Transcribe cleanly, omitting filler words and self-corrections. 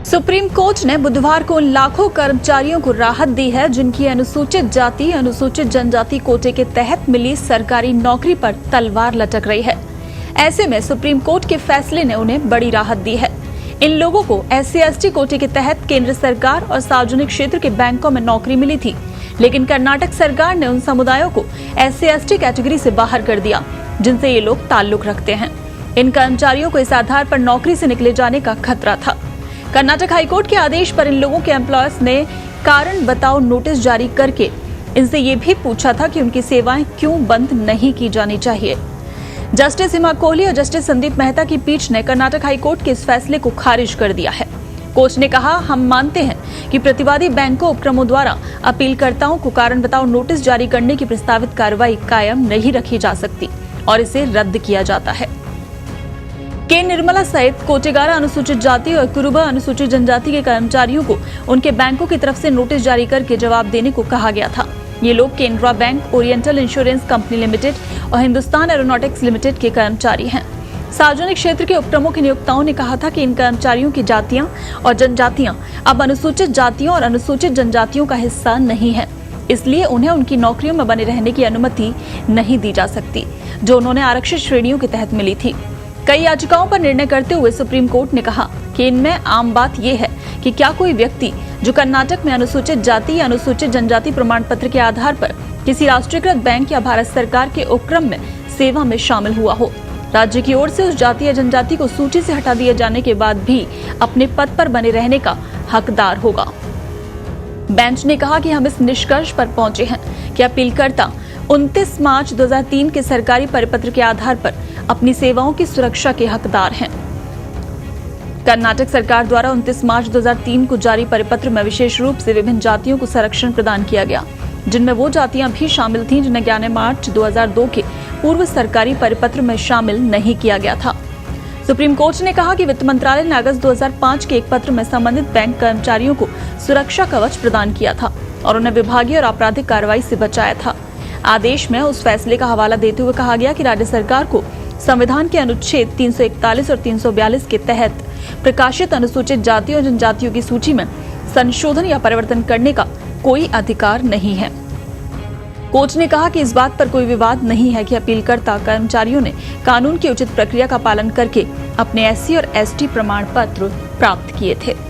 Supreme court ने बुधवार को उन लाखों कर्मचारियों को राहत दी है जिनकी अनुसूचित जाति अनुसूचित जनजाति कोटे के तहत मिली सरकारी नौकरी पर तलवार लटक रही है। ऐसे में सुप्रीम कोर्ट के फैसले ने उन्हें बड़ी राहत दी है। इन लोगों को SC/ST कोटे के तहत केंद्र सरकार और सार्वजनिक क्षेत्र के बैंकों में नौकरी मिली थी, लेकिन कर्नाटक सरकार ने उन समुदायों को SC/ST कैटेगरी से बाहर कर दिया जिनसे ये लोग ताल्लुक रखते हैं। इन कर्मचारियों को इस आधार पर नौकरी से निकले जाने का खतरा था। कर्नाटक हाईकोर्ट के आदेश पर इन लोगों के एम्प्लॉयर्स ने कारण बताओ नोटिस जारी करके इनसे ये भी पूछा था कि उनकी सेवाएं क्यों बंद नहीं की जानी चाहिए। जस्टिस हिमा कोहली और जस्टिस संदीप मेहता की पीठ ने कर्नाटक हाईकोर्ट के इस फैसले को खारिज कर दिया है। कोर्ट ने कहा, हम मानते हैं कि प्रतिवादी बैंकों उपक्रमों द्वारा अपीलकर्ताओं को कारण बताओ नोटिस जारी करने की प्रस्तावित कार्रवाई कायम नहीं रखी जा सकती और इसे रद्द किया जाता है। के निर्मला सहित कोटेगारा अनुसूचित जाति और कुरुबा अनुसूचित जनजाति के कर्मचारियों को उनके बैंकों की तरफ से नोटिस जारी करके जवाब देने को कहा गया था। ये लोग Canara bank, oriental insurance company limited और हिंदुस्तान एरोनॉटिक्स लिमिटेड के कर्मचारी हैं। सार्वजनिक क्षेत्र के उपक्रमों के नियोक्ताओं ने कहा था कि इन कर्मचारियों की जातियां और जनजातियां अब अनुसूचित जातियों और अनुसूचित जनजातियों का हिस्सा नहीं है, इसलिए उन्हें उनकी नौकरियों में बने रहने की अनुमति नहीं दी जा सकती जो उन्होंने आरक्षित श्रेणियों के तहत मिली थी। कई याचिकाओं पर निर्णय करते हुए सुप्रीम कोर्ट ने कहा कि इनमें आम बात यह है कि क्या कोई व्यक्ति जो कर्नाटक में अनुसूचित जाति या अनुसूचित जनजाति प्रमाण पत्र के आधार पर किसी राष्ट्रीयकृत बैंक या भारत सरकार के उपक्रम में सेवा में शामिल हुआ हो, राज्य की ओर से उस जाति या जनजाति को सूची से हटा दिए जाने के बाद भी अपने पद पर बने रहने का हकदार होगा। बेंच ने कहा कि हम इस निष्कर्ष पर पहुंचे हैं कि अपीलकर्ता 29 मार्च 2003 के सरकारी परिपत्र के आधार पर अपनी सेवाओं की सुरक्षा के हकदार हैं। कर्नाटक सरकार द्वारा 29 मार्च 2003 को जारी परिपत्र में विशेष रूप से विभिन्न जातियों को संरक्षण प्रदान किया गया, जिनमें वो जातियां भी शामिल थीं जिन्हें 11 मार्च 2002 के पूर्व सरकारी परिपत्र में शामिल नहीं किया गया था। सुप्रीम कोर्ट ने कहा कि वित्त मंत्रालय ने अगस्त 2005 के एक पत्र में संबंधित बैंक कर्मचारियों को सुरक्षा कवच प्रदान किया था और उन्हें विभागीय और आपराधिक कार्रवाई से बचाया था। आदेश में उस फैसले का हवाला देते हुए कहा गया कि राज्य सरकार को संविधान के अनुच्छेद 341 और 342 के तहत प्रकाशित अनुसूचित जातियों और जनजातियों की सूची में संशोधन या परिवर्तन करने का कोई अधिकार नहीं है। कोर्ट ने कहा कि इस बात पर कोई विवाद नहीं है कि अपीलकर्ता कर्मचारियों ने कानून की उचित प्रक्रिया का पालन करके अपने SC और ST प्रमाण पत्र प्राप्त किए थे।